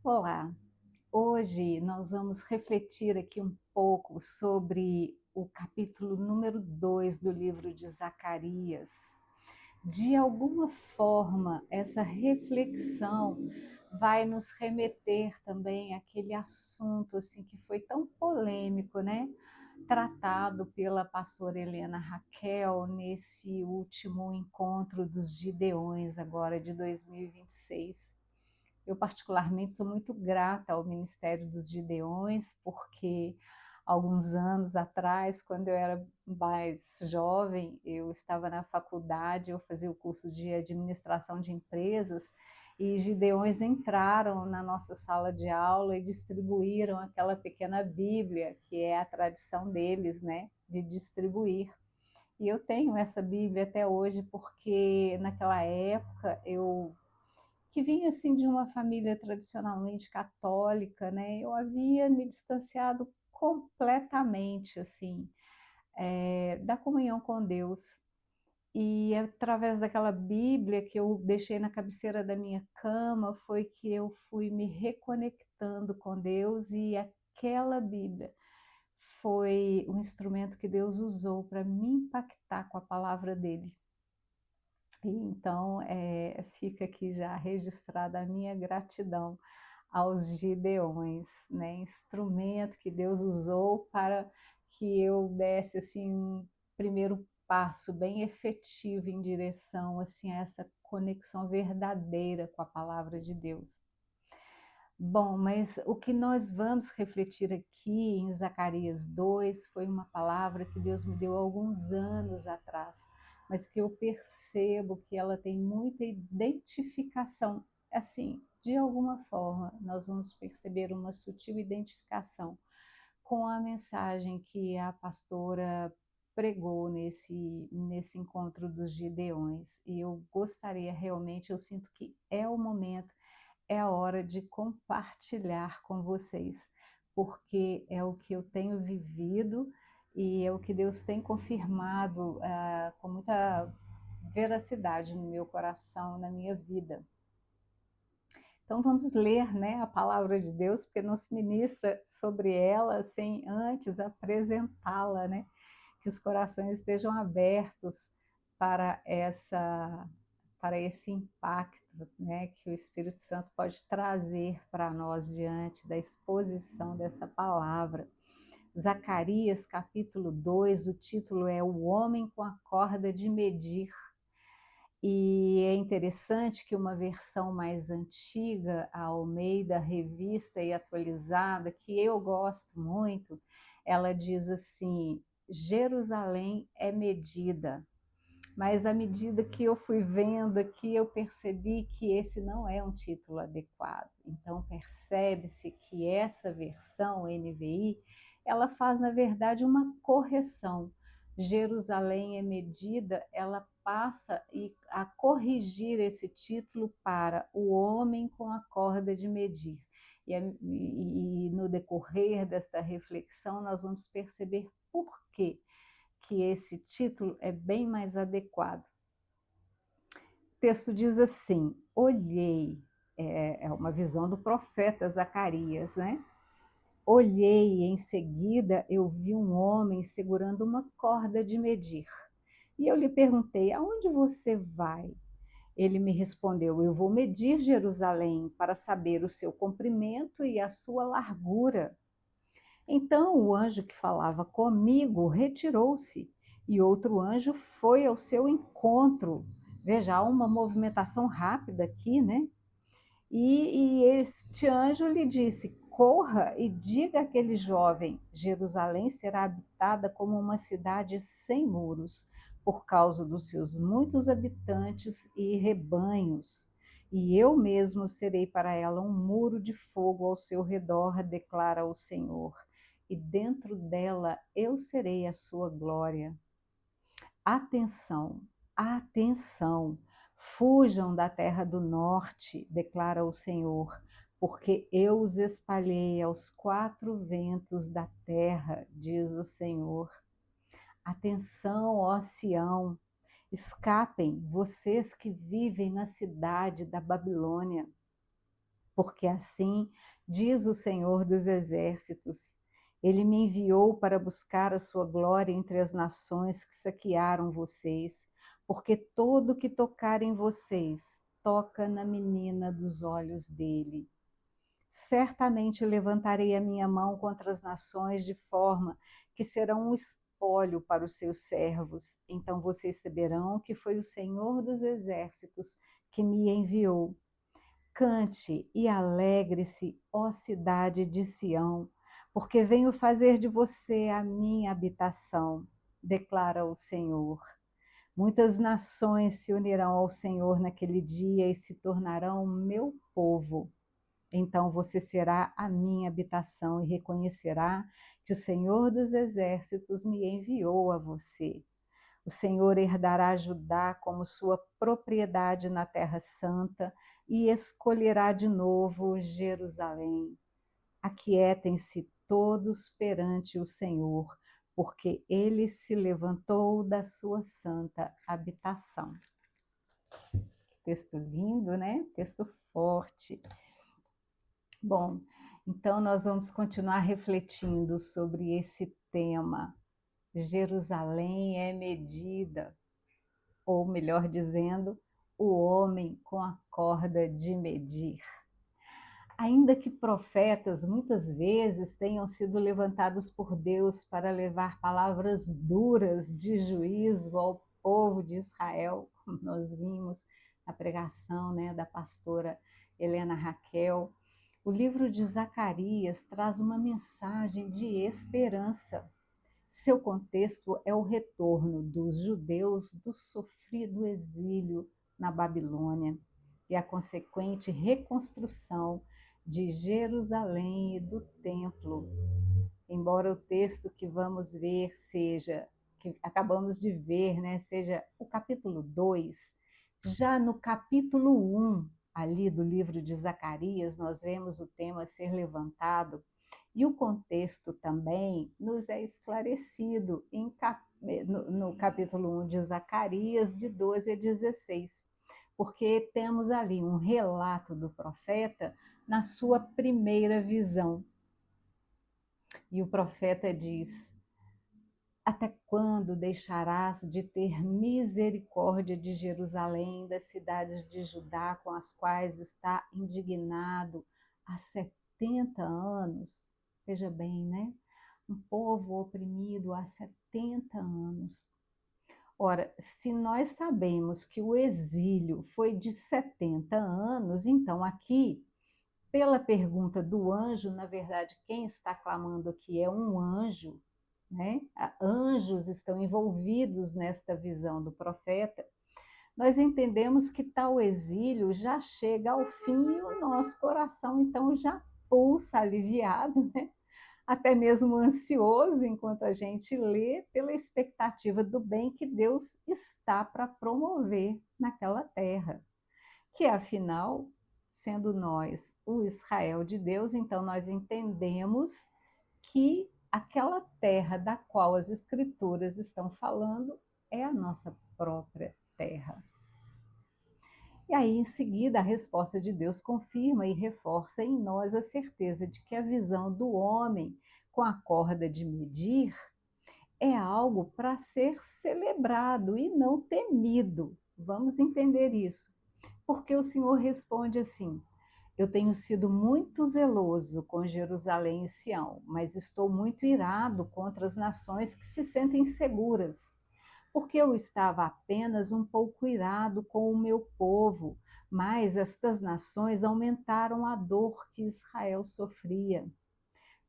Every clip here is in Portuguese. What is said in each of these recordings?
Olá, hoje nós vamos refletir aqui um pouco sobre o capítulo número 2 do livro de Zacarias. De alguma forma, essa reflexão vai nos remeter também àquele assunto assim que foi tão polêmico, né? Tratado pela pastora Helena Raquel nesse último encontro dos Gideões agora de 2026. Eu particularmente sou muito grata ao Ministério dos Gideões, porque alguns anos atrás, quando eu era mais jovem, eu estava na faculdade, eu fazia o curso de administração de empresas, e Gideões entraram na nossa sala de aula e distribuíram aquela pequena Bíblia, que é a tradição deles, né, de distribuir. E eu tenho essa Bíblia até hoje porque naquela época eu que vinha assim de uma família tradicionalmente católica, né? Eu havia me distanciado completamente assim da comunhão com Deus. E através daquela Bíblia que eu deixei na cabeceira da minha cama foi que eu fui me reconectando com Deus, e aquela Bíblia foi o instrumento que Deus usou para me impactar com a palavra dele. E então, fica aqui já registrada a minha gratidão aos Gideões, né, instrumento que Deus usou para que eu desse assim um primeiro passo bem efetivo em direção assim a essa conexão verdadeira com a palavra de Deus. Bom, mas o que nós vamos refletir aqui em Zacarias 2 foi uma palavra que Deus me deu há alguns anos atrás, mas que eu percebo que ela tem muita identificação, assim, de alguma forma, nós vamos perceber uma sutil identificação com a mensagem que a pastora pregou nesse encontro dos Gideões. E eu gostaria realmente, eu sinto que é o momento, é a hora de compartilhar com vocês, porque é o que eu tenho vivido e é o que Deus tem confirmado com muita veracidade no meu coração, na minha vida. Então vamos ler, né, a palavra de Deus, porque não se ministra sobre ela sem antes apresentá-la, né? Que os corações estejam abertos para esse impacto, né, que o Espírito Santo pode trazer para nós diante da exposição dessa palavra. Zacarias capítulo 2, o título é O Homem com a Corda de Medir. E é interessante que uma versão mais antiga, a Almeida Revista e Atualizada, que eu gosto muito, ela diz assim: Jerusalém é medida. Mas à medida que eu fui vendo aqui, eu percebi que esse não é um título adequado. Então percebe-se que essa versão NVI, ela faz na verdade uma correção. Jerusalém é medida, ela passa a corrigir esse título para o homem com a corda de medir. E no decorrer desta reflexão nós vamos perceber por quê que esse título é bem mais adequado. O texto diz assim: olhei, é uma visão do profeta Zacarias, né? Olhei e em seguida eu vi um homem segurando uma corda de medir. E eu lhe perguntei: aonde você vai? Ele me respondeu: eu vou medir Jerusalém para saber o seu comprimento e a sua largura. Então o anjo que falava comigo retirou-se, e outro anjo foi ao seu encontro. Veja, há uma movimentação rápida aqui, né? E este anjo lhe disse: corra e diga àquele jovem: Jerusalém será habitada como uma cidade sem muros, por causa dos seus muitos habitantes e rebanhos. E eu mesmo serei para ela um muro de fogo ao seu redor, declara o Senhor. E dentro dela eu serei a sua glória. Atenção, atenção, fujam da terra do norte, declara o Senhor, porque eu os espalhei aos quatro ventos da terra, diz o Senhor. Atenção, ó Sião, escapem, vocês que vivem na cidade da Babilônia. Porque assim diz o Senhor dos Exércitos: Ele me enviou para buscar a sua glória entre as nações que saquearam vocês, porque todo que tocar em vocês toca na menina dos olhos dele. Certamente levantarei a minha mão contra as nações de forma que serão um espólio para os seus servos. Então vocês saberão que foi o Senhor dos Exércitos que me enviou. Cante e alegre-se, ó cidade de Sião, porque venho fazer de você a minha habitação, declara o Senhor. Muitas nações se unirão ao Senhor naquele dia e se tornarão meu povo. Então você será a minha habitação e reconhecerá que o Senhor dos Exércitos me enviou a você. O Senhor herdará Judá como sua propriedade na Terra Santa e escolherá de novo Jerusalém. Aquietem-se todos perante o Senhor, porque ele se levantou da sua santa habitação. Texto lindo, né? Texto forte. Bom, então nós vamos continuar refletindo sobre esse tema. Jerusalém é medida, ou melhor dizendo, o homem com a corda de medir. Ainda que profetas muitas vezes tenham sido levantados por Deus para levar palavras duras de juízo ao povo de Israel, como nós vimos na pregação, né, da pastora Helena Raquel, o livro de Zacarias traz uma mensagem de esperança. Seu contexto é o retorno dos judeus do sofrido exílio na Babilônia e a consequente reconstrução de Jerusalém e do templo. Embora o texto que vamos ver seja, que acabamos de ver, né, seja o capítulo 2, já no capítulo 1, ali do livro de Zacarias, nós vemos o tema ser levantado e o contexto também nos é esclarecido no capítulo 1 de Zacarias, de 12 a 16, porque temos ali um relato do profeta na sua primeira visão. E o profeta diz: Até quando deixarás de ter misericórdia de Jerusalém, das cidades de Judá com as quais está indignado há 70 anos? Veja bem, né? Um povo oprimido há 70 anos. Ora, se nós sabemos que o exílio foi de 70 anos, então aqui, pela pergunta do anjo, na verdade, quem está clamando aqui é um anjo, né? Anjos estão envolvidos nesta visão do profeta. Nós entendemos que tal exílio já chega ao fim e o nosso coração, então, já pulsa aliviado, né? Até mesmo ansioso enquanto a gente lê, pela expectativa do bem que Deus está para promover naquela terra, que afinal, sendo nós o Israel de Deus, então nós entendemos que aquela terra da qual as Escrituras estão falando é a nossa própria terra. E aí, em seguida, a resposta de Deus confirma e reforça em nós a certeza de que a visão do homem com a corda de medir é algo para ser celebrado e não temido. Vamos entender isso. Porque o Senhor responde assim: Eu tenho sido muito zeloso com Jerusalém e Sião, mas estou muito irado contra as nações que se sentem seguras, porque eu estava apenas um pouco irado com o meu povo, mas estas nações aumentaram a dor que Israel sofria.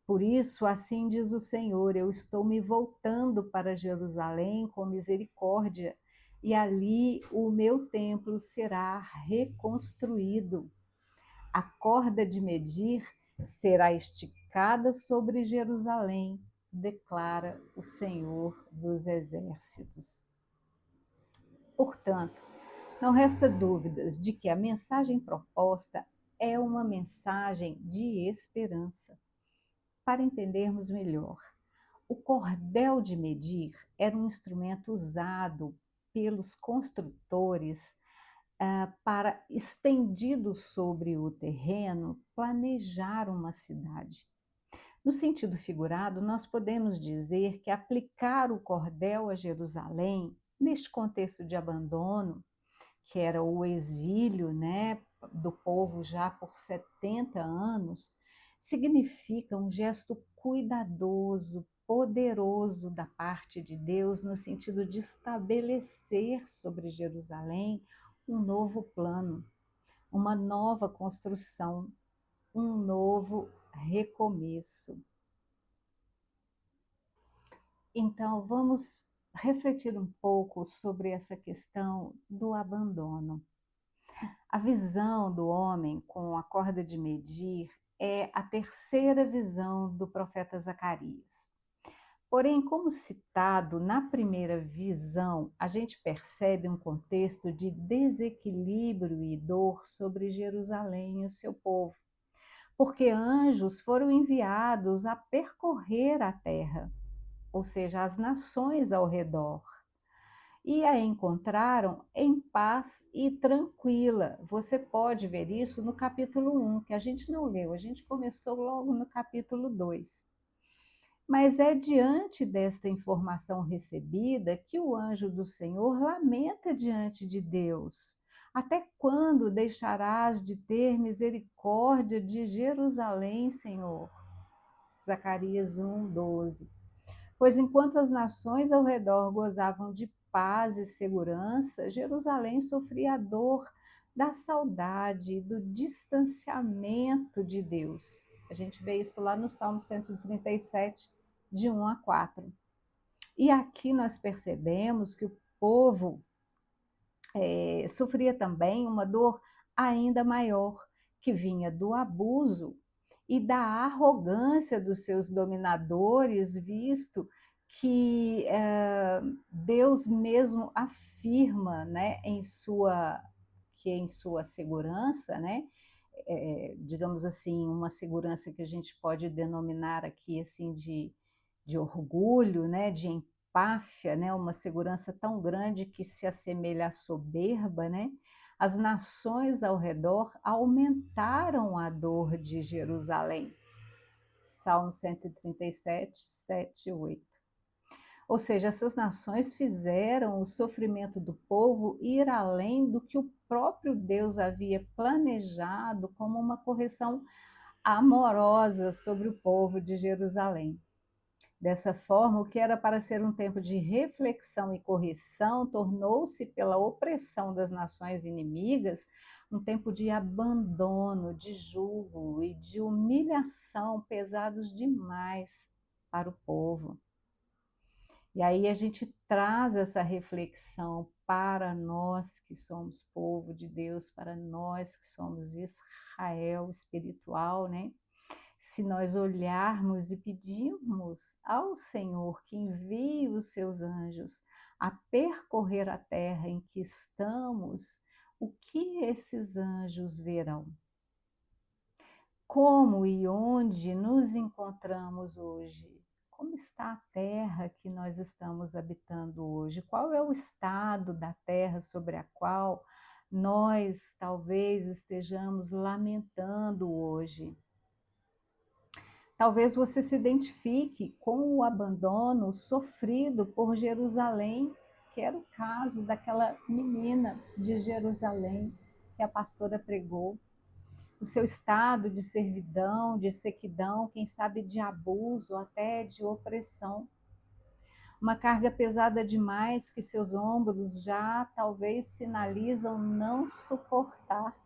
Por isso, assim diz o Senhor, eu estou me voltando para Jerusalém com misericórdia, e ali o meu templo será reconstruído. A corda de medir será esticada sobre Jerusalém, declara o Senhor dos Exércitos. Portanto, não resta dúvidas de que a mensagem proposta é uma mensagem de esperança. Para entendermos melhor, o cordel de medir era um instrumento usado pelos construtores para, estendido sobre o terreno, planejar uma cidade. No sentido figurado, nós podemos dizer que aplicar o cordel a Jerusalém, neste contexto de abandono, que era o exílio, né, do povo já por 70 anos, significa um gesto cuidadoso, poderoso da parte de Deus, no sentido de estabelecer sobre Jerusalém um novo plano, uma nova construção, um novo recomeço. Então, vamos refletir um pouco sobre essa questão do abandono. A visão do homem com a corda de medir é a terceira visão do profeta Zacarias. Porém, como citado na primeira visão, a gente percebe um contexto de desequilíbrio e dor sobre Jerusalém e o seu povo, porque anjos foram enviados a percorrer a terra, ou seja, as nações ao redor, e a encontraram em paz e tranquila. Você pode ver isso no capítulo 1, que a gente não leu, a gente começou logo no capítulo 2. Mas é diante desta informação recebida que o anjo do Senhor lamenta diante de Deus. Até quando deixarás de ter misericórdia de Jerusalém, Senhor? Zacarias 1:12. Pois enquanto as nações ao redor gozavam de paz e segurança, Jerusalém sofria a dor da saudade, do distanciamento de Deus. A gente vê isso lá no Salmo 137, de 1 a 4. E aqui nós percebemos que o povo sofria também uma dor ainda maior, que vinha do abuso e da arrogância dos seus dominadores, visto que Deus mesmo afirma, né, em sua segurança, né, digamos assim, uma segurança que a gente pode denominar aqui assim de orgulho, né, de empáfia, né, uma segurança tão grande que se assemelha à soberba, né? As nações ao redor aumentaram a dor de Jerusalém. Salmo 137, 7 e 8. Ou seja, essas nações fizeram o sofrimento do povo ir além do que o próprio Deus havia planejado como uma correção amorosa sobre o povo de Jerusalém. Dessa forma, o que era para ser um tempo de reflexão e correção tornou-se, pela opressão das nações inimigas, um tempo de abandono, de julgo e de humilhação pesados demais para o povo. E aí a gente traz essa reflexão para nós que somos povo de Deus, para nós que somos Israel espiritual, né? Se nós olharmos e pedirmos ao Senhor que envie os seus anjos a percorrer a terra em que estamos, o que esses anjos verão? Como e onde nos encontramos hoje? Como está a terra que nós estamos habitando hoje? Qual é o estado da terra sobre a qual nós talvez estejamos lamentando hoje? Talvez você se identifique com o abandono sofrido por Jerusalém, que era o caso daquela menina de Jerusalém que a pastora pregou. O seu estado de servidão, de sequidão, quem sabe de abuso, até de opressão. Uma carga pesada demais que seus ombros já talvez sinalizam não suportar.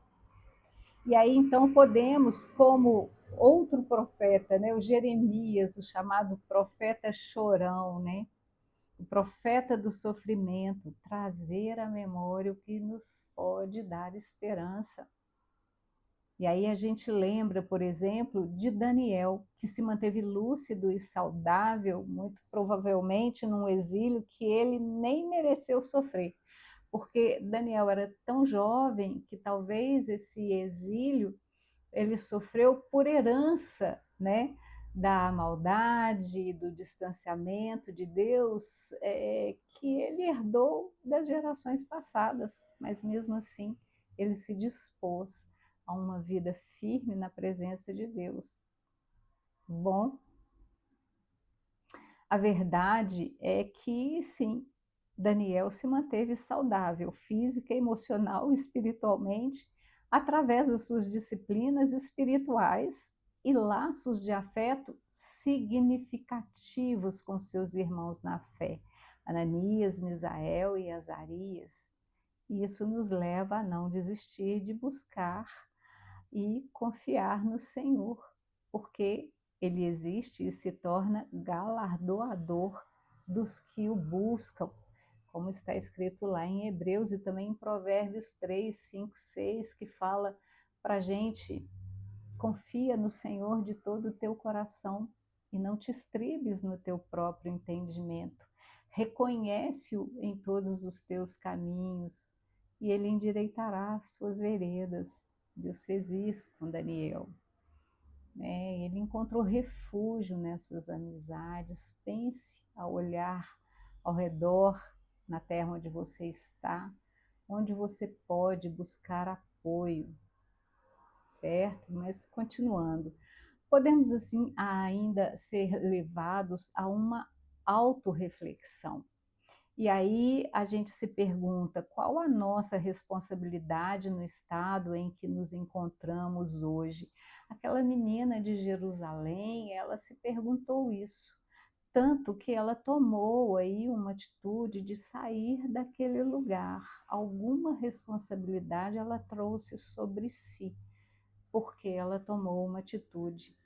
E aí então podemos, como outro profeta, né, o Jeremias, o chamado profeta chorão, né, o profeta do sofrimento, trazer à memória o que nos pode dar esperança. E aí a gente lembra, por exemplo, de Daniel, que se manteve lúcido e saudável, muito provavelmente num exílio que ele nem mereceu sofrer, porque Daniel era tão jovem que talvez esse exílio ele sofreu por herança, né, da maldade, do distanciamento de Deus, que ele herdou das gerações passadas, mas mesmo assim ele se dispôs a uma vida firme na presença de Deus. Bom, a verdade é que sim, Daniel se manteve saudável física, emocional e espiritualmente através das suas disciplinas espirituais e laços de afeto significativos com seus irmãos na fé, Ananias, Misael e Azarias. E isso nos leva a não desistir de buscar e confiar no Senhor, porque ele existe e se torna galardoador dos que o buscam, como está escrito lá em Hebreus e também em Provérbios 3, 5, 6, que fala para a gente: confia no Senhor de todo o teu coração e não te estribes no teu próprio entendimento. Reconhece-o em todos os teus caminhos e ele endireitará as suas veredas. Deus fez isso com Daniel. Ele encontrou refúgio nessas amizades. Pense ao olhar ao redor, na terra onde você está, onde você pode buscar apoio, certo? Mas continuando, podemos assim ainda ser levados a uma autorreflexão. E aí a gente se pergunta qual a nossa responsabilidade no estado em que nos encontramos hoje. Aquela menina de Jerusalém, ela se perguntou isso, tanto que ela tomou aí uma atitude de sair daquele lugar. Alguma responsabilidade ela trouxe sobre si, porque ela tomou uma atitude.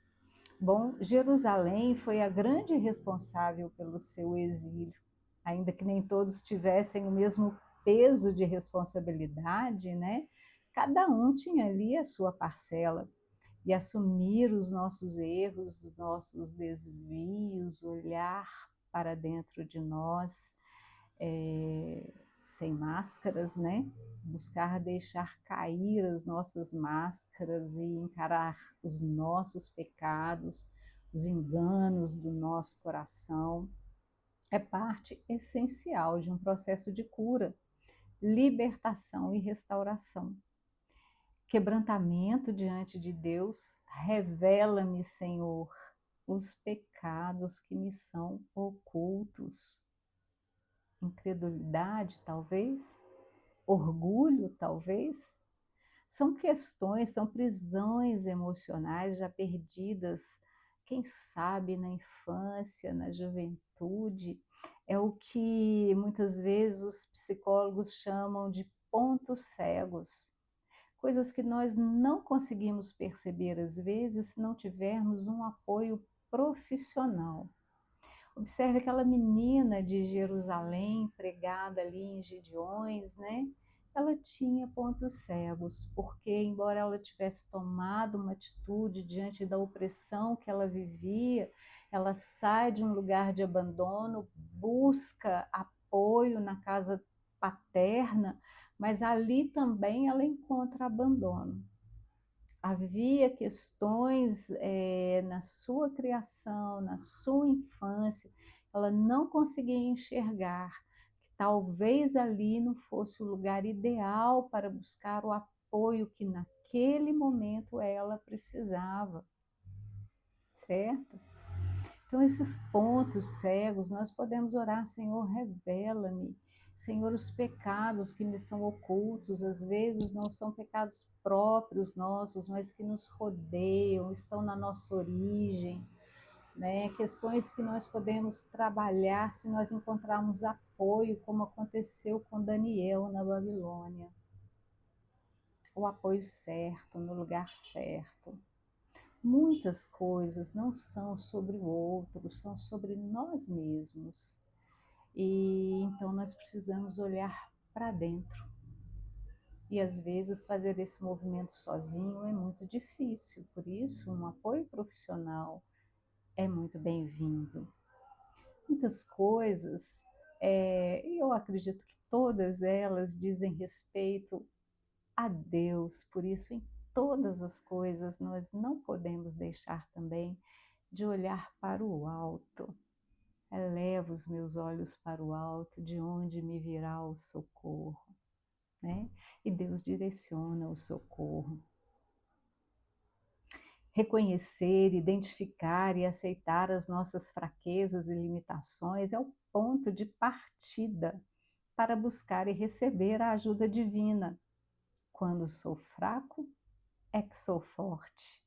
Bom, Jerusalém foi a grande responsável pelo seu exílio, ainda que nem todos tivessem o mesmo peso de responsabilidade, né? Cada um tinha ali a sua parcela. E assumir os nossos erros, os nossos desvios, olhar para dentro de nós, é, sem máscaras, né? Buscar deixar cair as nossas máscaras e encarar os nossos pecados, os enganos do nosso coração, é parte essencial de um processo de cura, libertação e restauração. Quebrantamento diante de Deus, revela-me, Senhor, os pecados que me são ocultos. Incredulidade, talvez? Orgulho, talvez? São questões, são prisões emocionais já perdidas, quem sabe na infância, na juventude. É o que muitas vezes os psicólogos chamam de pontos cegos. Coisas que nós não conseguimos perceber às vezes se não tivermos um apoio profissional. Observe aquela menina de Jerusalém, pregada ali em Gideões, né? Ela tinha pontos cegos, porque embora ela tivesse tomado uma atitude diante da opressão que ela vivia, ela sai de um lugar de abandono, busca apoio na casa paterna, mas ali também ela encontra abandono. Havia questões na sua criação, na sua infância, ela não conseguia enxergar que talvez ali não fosse o lugar ideal para buscar o apoio que naquele momento ela precisava, certo? Então, esses pontos cegos, nós podemos orar: Senhor, revela-me. Senhor, os pecados que me são ocultos, às vezes não são pecados próprios nossos, mas que nos rodeiam, estão na nossa origem, né? Questões que nós podemos trabalhar se nós encontrarmos apoio, como aconteceu com Daniel na Babilônia. O apoio certo, no lugar certo. Muitas coisas não são sobre o outro, são sobre nós mesmos. E então nós precisamos olhar para dentro. E às vezes fazer esse movimento sozinho é muito difícil, por isso um apoio profissional é muito bem-vindo. Muitas coisas, e eu acredito que todas elas dizem respeito a Deus, por isso em todas as coisas nós não podemos deixar também de olhar para o alto. Elevo os meus olhos para o alto, de onde me virá o socorro, né? E Deus direciona o socorro. Reconhecer, identificar e aceitar as nossas fraquezas e limitações é o ponto de partida para buscar e receber a ajuda divina. Quando sou fraco, é que sou forte.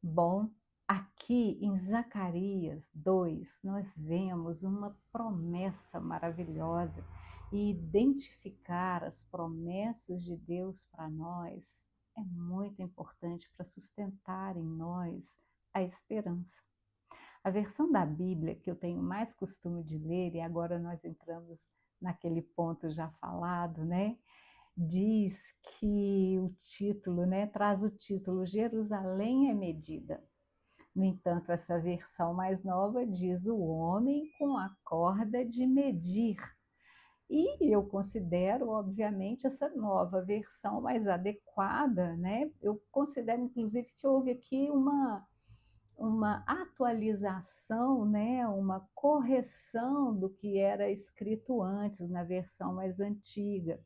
Bom, aqui em Zacarias 2, nós vemos uma promessa maravilhosa e identificar as promessas de Deus para nós é muito importante para sustentar em nós a esperança. A versão da Bíblia que eu tenho mais costume de ler, e agora nós entramos naquele ponto já falado, né? Diz que o título, né, traz o título Jerusalém é medida. No entanto, essa versão mais nova diz o homem com a corda de medir. E eu considero, obviamente, essa nova versão mais adequada, né? Eu considero, inclusive, que houve aqui uma atualização, né? Uma correção do que era escrito antes, na versão mais antiga.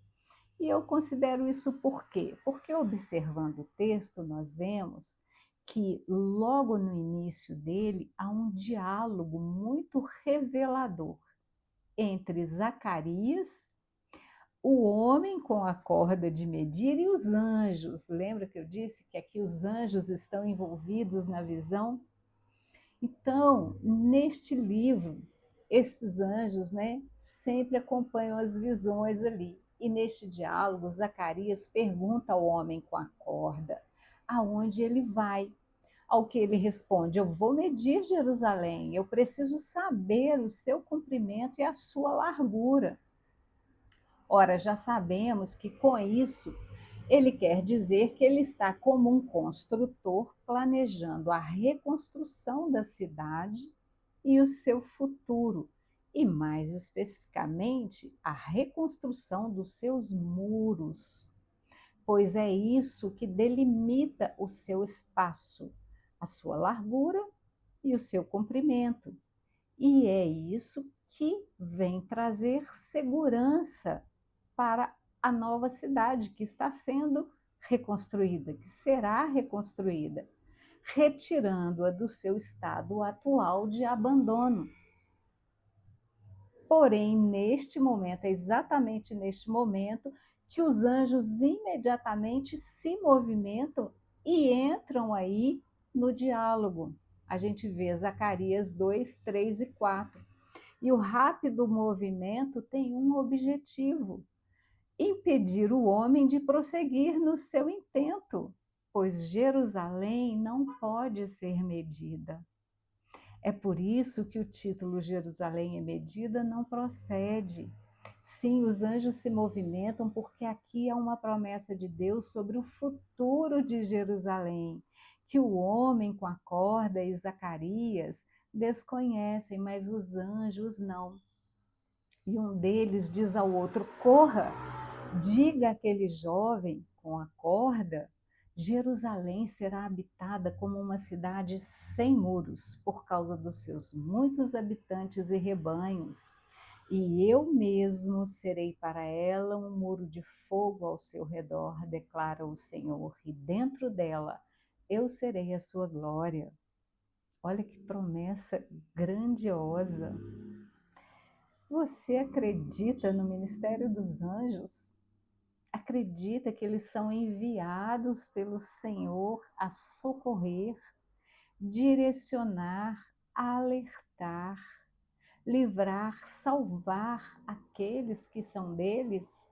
E eu considero isso por quê? Porque observando o texto, nós vemos que logo no início dele há um diálogo muito revelador entre Zacarias, o homem com a corda de medir e os anjos. Lembra que eu disse que aqui os anjos estão envolvidos na visão? Então, neste livro, esses anjos, né, sempre acompanham as visões ali. E neste diálogo, Zacarias pergunta ao homem com a corda aonde ele vai. Ao que ele responde: eu vou medir Jerusalém, eu preciso saber o seu comprimento e a sua largura. Ora, já sabemos que com isso ele quer dizer que ele está como um construtor planejando a reconstrução da cidade e o seu futuro, e mais especificamente a reconstrução dos seus muros, pois é isso que delimita o seu espaço, a sua largura e o seu comprimento. E é isso que vem trazer segurança para a nova cidade que está sendo reconstruída, que será reconstruída, retirando-a do seu estado atual de abandono. Porém, neste momento, é exatamente neste momento, que os anjos imediatamente se movimentam e entram aí no diálogo. A gente vê Zacarias 2, 3 e 4. E o rápido movimento tem um objetivo: impedir o homem de prosseguir no seu intento, pois Jerusalém não pode ser medida. É por isso que o título Jerusalém é medida não procede. Sim, os anjos se movimentam porque aqui há uma promessa de Deus sobre o futuro de Jerusalém, que o homem com a corda e Zacarias desconhecem, mas os anjos não. E um deles diz ao outro: corra, diga àquele jovem com a corda: Jerusalém será habitada como uma cidade sem muros, por causa dos seus muitos habitantes e rebanhos. E eu mesmo serei para ela um muro de fogo ao seu redor, declara o Senhor, e dentro dela eu serei a sua glória. Olha que promessa grandiosa! Você acredita no ministério dos anjos? Acredita que eles são enviados pelo Senhor a socorrer, direcionar, alertar, livrar, salvar aqueles que são deles?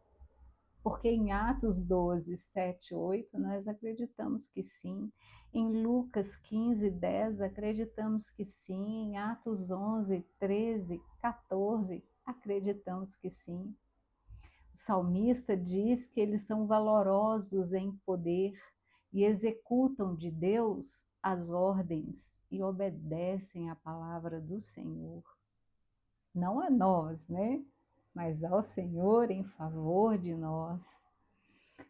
Porque em Atos 12, 7, 8, nós acreditamos que sim. Em Lucas 15, 10, acreditamos que sim. Em Atos 11, 13, 14, acreditamos que sim. O salmista diz que eles são valorosos em poder e executam de Deus as ordens e obedecem à palavra do Senhor. Não a nós, né? Mas ao Senhor em favor de nós.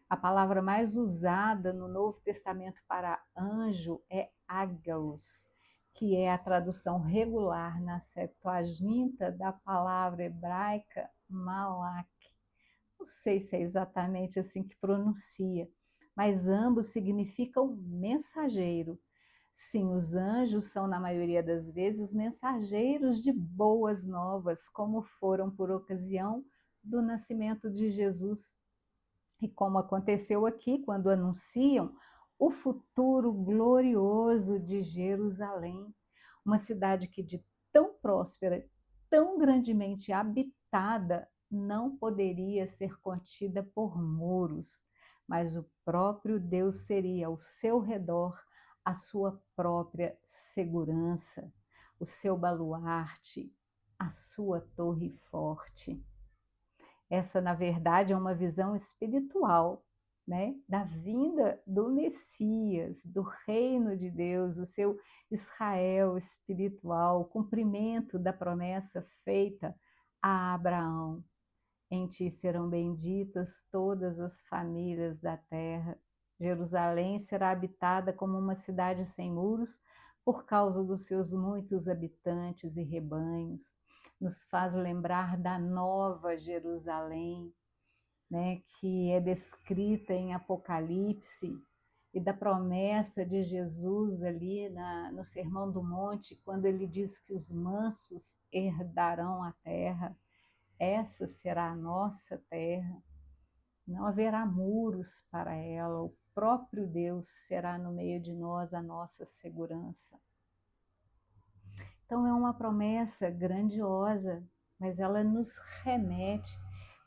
A palavra mais usada no Novo Testamento para anjo é ágalos, que é a tradução regular na Septuaginta da palavra hebraica malak. Não sei se é exatamente assim que pronuncia, mas ambos significam mensageiro. Sim, os anjos são, na maioria das vezes, mensageiros de boas novas, como foram por ocasião do nascimento de Jesus. E como aconteceu aqui, quando anunciam o futuro glorioso de Jerusalém, uma cidade que de tão próspera, tão grandemente habitada, não poderia ser contida por muros, mas o próprio Deus seria ao seu redor a sua própria segurança, o seu baluarte, a sua torre forte. Essa, na verdade, é uma visão espiritual, né, da vinda do Messias, do reino de Deus, o seu Israel espiritual, o cumprimento da promessa feita a Abraão. Em ti serão benditas todas as famílias da terra. Jerusalém será habitada como uma cidade sem muros por causa dos seus muitos habitantes e rebanhos. Nos faz lembrar da nova Jerusalém, né, que é descrita em Apocalipse, e da promessa de Jesus ali no Sermão do Monte, quando ele diz que os mansos herdarão a terra. Essa será a nossa terra, não haverá muros para ela, o próprio Deus será no meio de nós a nossa segurança. Então é uma promessa grandiosa, mas ela nos remete,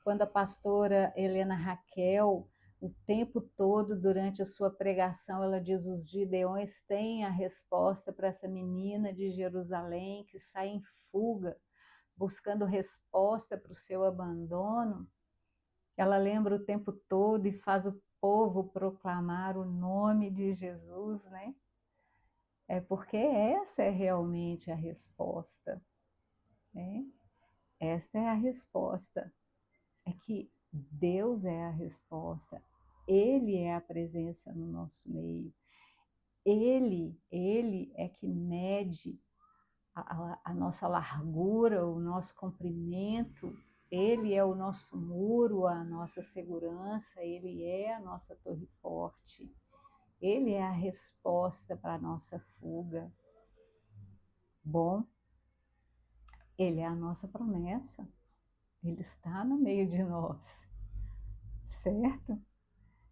quando a pastora Helena Raquel, o tempo todo durante a sua pregação, ela diz: os gideões têm a resposta para essa menina de Jerusalém que sai em fuga, buscando resposta para o seu abandono. Ela lembra o tempo todo e faz o povo proclamar o nome de Jesus, né? É porque essa é realmente a resposta, né? Esta é a resposta. É que Deus é a resposta. Ele é a presença no nosso meio. Ele é que mede a nossa largura, o nosso comprimento. Ele é o nosso muro, a nossa segurança. Ele é a nossa torre forte. Ele é a resposta para a nossa fuga. Bom, ele é a nossa promessa. Ele está no meio de nós, certo?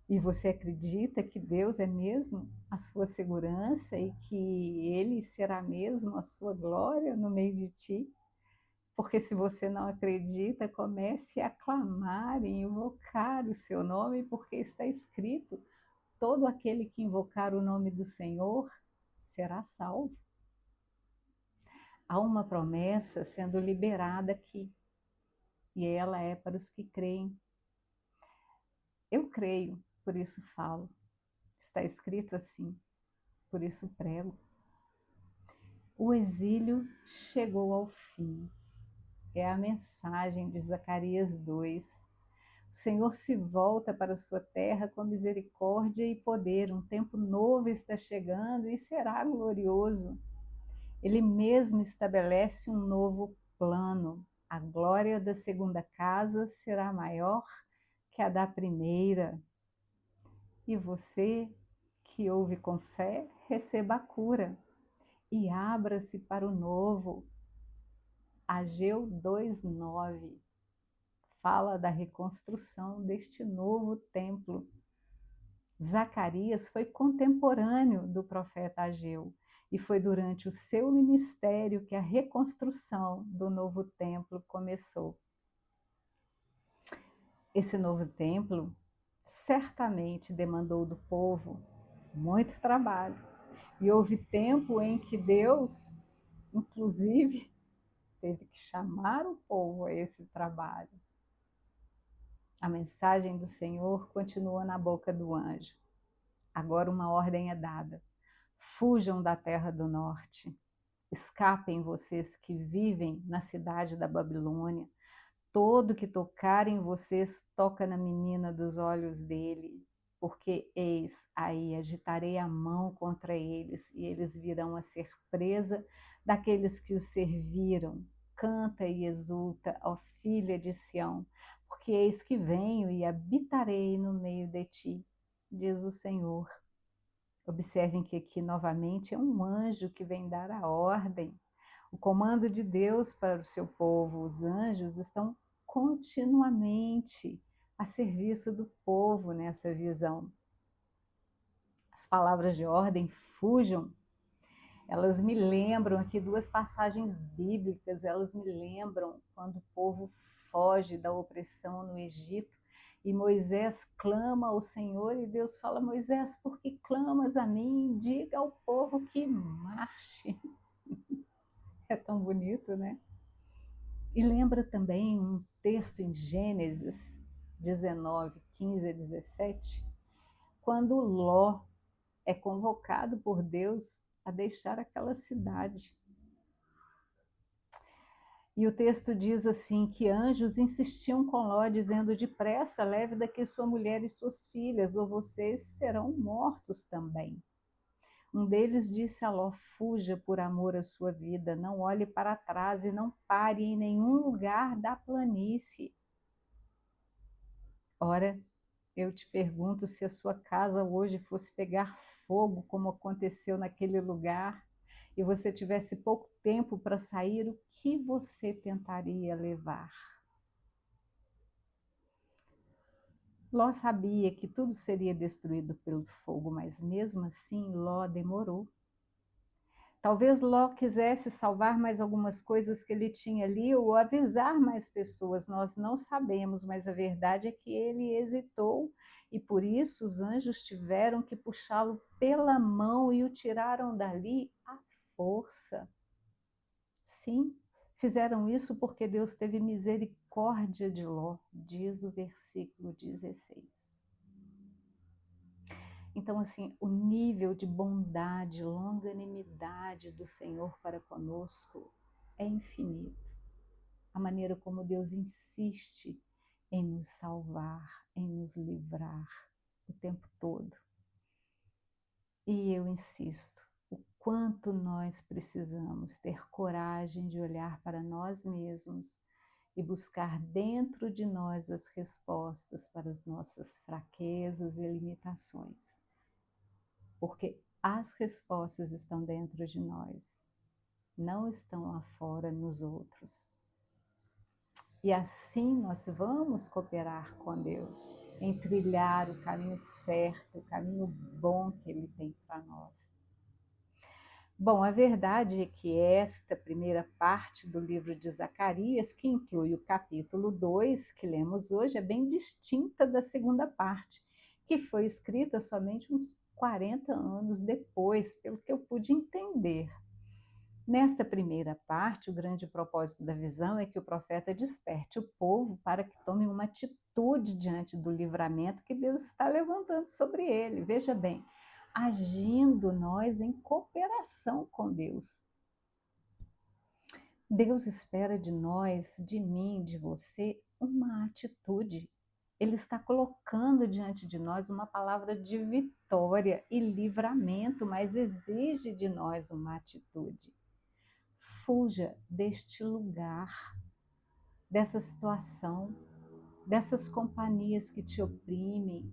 E você acredita que Deus é mesmo a sua segurança e que Ele será mesmo a sua glória no meio de ti? Porque se você não acredita, comece a clamar e invocar o seu nome, porque está escrito: todo aquele que invocar o nome do Senhor será salvo. Há uma promessa sendo liberada aqui, e ela é para os que creem. Eu creio, por isso falo. Está escrito assim, por isso prego. O exílio chegou ao fim. É a mensagem de Zacarias 2. O Senhor se volta para a sua terra com misericórdia e poder. Um tempo novo está chegando e será glorioso. Ele mesmo estabelece um novo plano. A glória da segunda casa será maior que a da primeira. E você, que ouve com fé, receba a cura e abra-se para o novo. Ageu 2:9 fala da reconstrução deste novo templo. Zacarias foi contemporâneo do profeta Ageu e foi durante o seu ministério que a reconstrução do novo templo começou. Esse novo templo certamente demandou do povo muito trabalho, e houve tempo em que Deus, inclusive, teve que chamar o povo a esse trabalho. A mensagem do Senhor continua na boca do anjo. Agora uma ordem é dada: fujam da terra do norte, escapem vocês que vivem na cidade da Babilônia, todo que tocar em vocês toca na menina dos olhos dele, porque eis aí agitarei a mão contra eles e eles virão a ser presa daqueles que os serviram. Canta e exulta, ó filha de Sião, porque eis que venho e habitarei no meio de ti, diz o Senhor. Observem que aqui novamente é um anjo que vem dar a ordem, o comando de Deus para o seu povo. Os anjos estão continuamente a serviço do povo nessa visão. As palavras de ordem fujam, elas me lembram aqui duas passagens bíblicas, elas me lembram quando o povo foge da opressão no Egito e Moisés clama ao Senhor e Deus fala: Moisés, por que clamas a mim? Diga ao povo que marche. É tão bonito, né? E lembra também um texto em Gênesis 19, 15 a 17, quando Ló é convocado por Deus a deixar aquela cidade. E o texto diz assim, que anjos insistiam com Ló, dizendo: depressa, leve daqui sua mulher e suas filhas, ou vocês serão mortos também. Um deles disse a Ló: fuja por amor à sua vida, não olhe para trás e não pare em nenhum lugar da planície. Ora, eu te pergunto, se a sua casa hoje fosse pegar fogo, como aconteceu naquele lugar, e você tivesse pouco tempo para sair, o que você tentaria levar? Ló sabia que tudo seria destruído pelo fogo, mas mesmo assim Ló demorou. Talvez Ló quisesse salvar mais algumas coisas que ele tinha ali ou avisar mais pessoas, nós não sabemos, mas a verdade é que ele hesitou e por isso os anjos tiveram que puxá-lo pela mão e o tiraram dali à força. Sim, fizeram isso porque Deus teve misericórdia de Ló, diz o versículo 16. Então, assim, o nível de bondade, longanimidade do Senhor para conosco é infinito. A maneira como Deus insiste em nos salvar, em nos livrar o tempo todo. E eu insisto, o quanto nós precisamos ter coragem de olhar para nós mesmos e buscar dentro de nós as respostas para as nossas fraquezas e limitações. Porque as respostas estão dentro de nós, não estão lá fora nos outros. E assim nós vamos cooperar com Deus, em trilhar o caminho certo, o caminho bom que Ele tem para nós. Bom, a verdade é que esta primeira parte do livro de Zacarias, que inclui o capítulo 2, que lemos hoje, é bem distinta da segunda parte, que foi escrita somente uns 40 anos depois, pelo que eu pude entender. Nesta primeira parte, o grande propósito da visão é que o profeta desperte o povo para que tome uma atitude diante do livramento que Deus está levantando sobre ele. Veja bem, agindo nós em cooperação com Deus. Deus espera de nós, de mim, de você, uma atitude. Ele está colocando diante de nós uma palavra de vitória e livramento, mas exige de nós uma atitude. Fuja deste lugar, dessa situação, dessas companhias que te oprimem,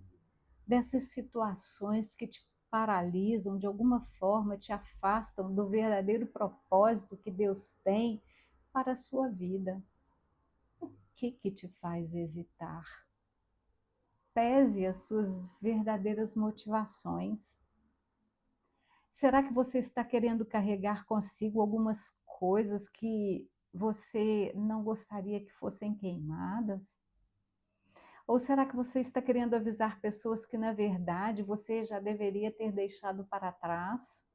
dessas situações que te paralisam, de alguma forma te afastam do verdadeiro propósito que Deus tem para a sua vida. O que te faz hesitar? Pese as suas verdadeiras motivações. Será que você está querendo carregar consigo algumas coisas que você não gostaria que fossem queimadas? Ou será que você está querendo avisar pessoas que, na verdade, você já deveria ter deixado para trás?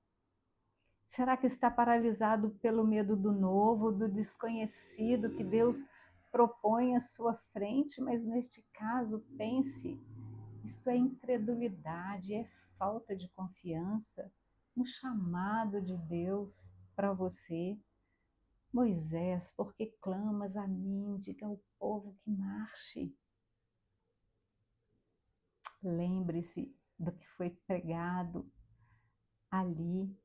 Será que está paralisado pelo medo do novo, do desconhecido que Deus propõe à sua frente? Mas neste caso, pense, isto é incredulidade, é falta de confiança no chamado de Deus para você. Moisés, por que clamas a mim? Diga ao povo que marche. Lembre-se do que foi pregado ali,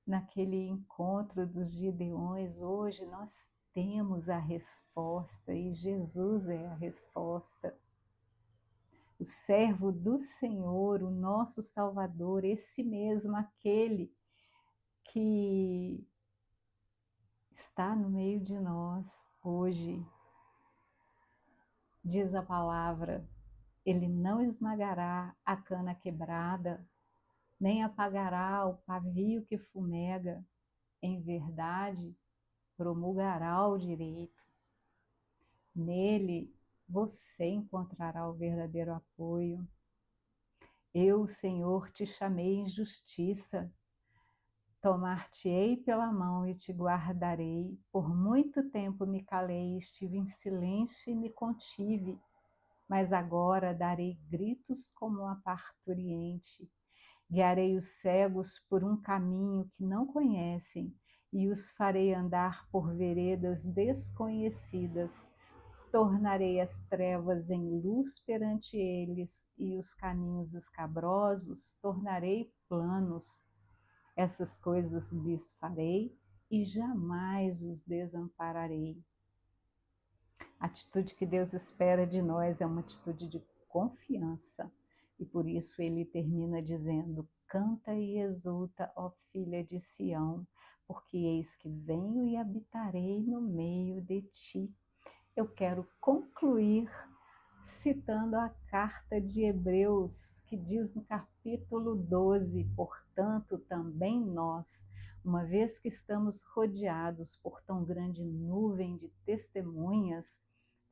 naquele encontro dos Gideões. Hoje nós temos a resposta e Jesus é a resposta. O servo do Senhor, o nosso Salvador, esse mesmo, aquele que está no meio de nós hoje, diz a palavra, ele não esmagará a cana quebrada, nem apagará o pavio que fumega. Em verdade, promulgará o direito. Nele você encontrará o verdadeiro apoio. Eu, Senhor, te chamei em justiça. Tomar-te-ei pela mão e te guardarei. Por muito tempo me calei, estive em silêncio e me contive. Mas agora darei gritos como a parturiente. Guiarei os cegos por um caminho que não conhecem e os farei andar por veredas desconhecidas. Tornarei as trevas em luz perante eles e os caminhos escabrosos tornarei planos. Essas coisas lhes farei e jamais os desampararei. A atitude que Deus espera de nós é uma atitude de confiança. E por isso ele termina dizendo: canta e exulta, ó filha de Sião, porque eis que venho e habitarei no meio de ti. Eu quero concluir citando a carta de Hebreus, que diz no capítulo 12, portanto, também nós, uma vez que estamos rodeados por tão grande nuvem de testemunhas,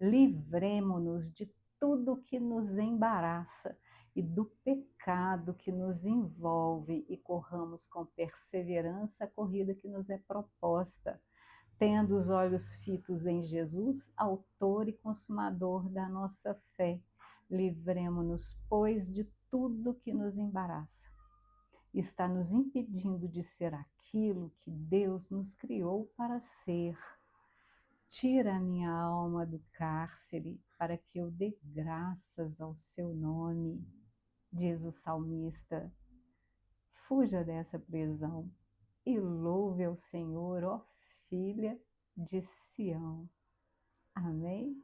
livremo-nos de tudo que nos embaraça e do pecado que nos envolve e corramos com perseverança a corrida que nos é proposta, tendo os olhos fitos em Jesus, autor e consumador da nossa fé. Livremo-nos, pois, de tudo que nos embaraça. Está nos impedindo de ser aquilo que Deus nos criou para ser. Tira a minha alma do cárcere para que eu dê graças ao seu nome, diz o salmista. Fuja dessa prisão e louve ao Senhor, ó filha de Sião. Amém?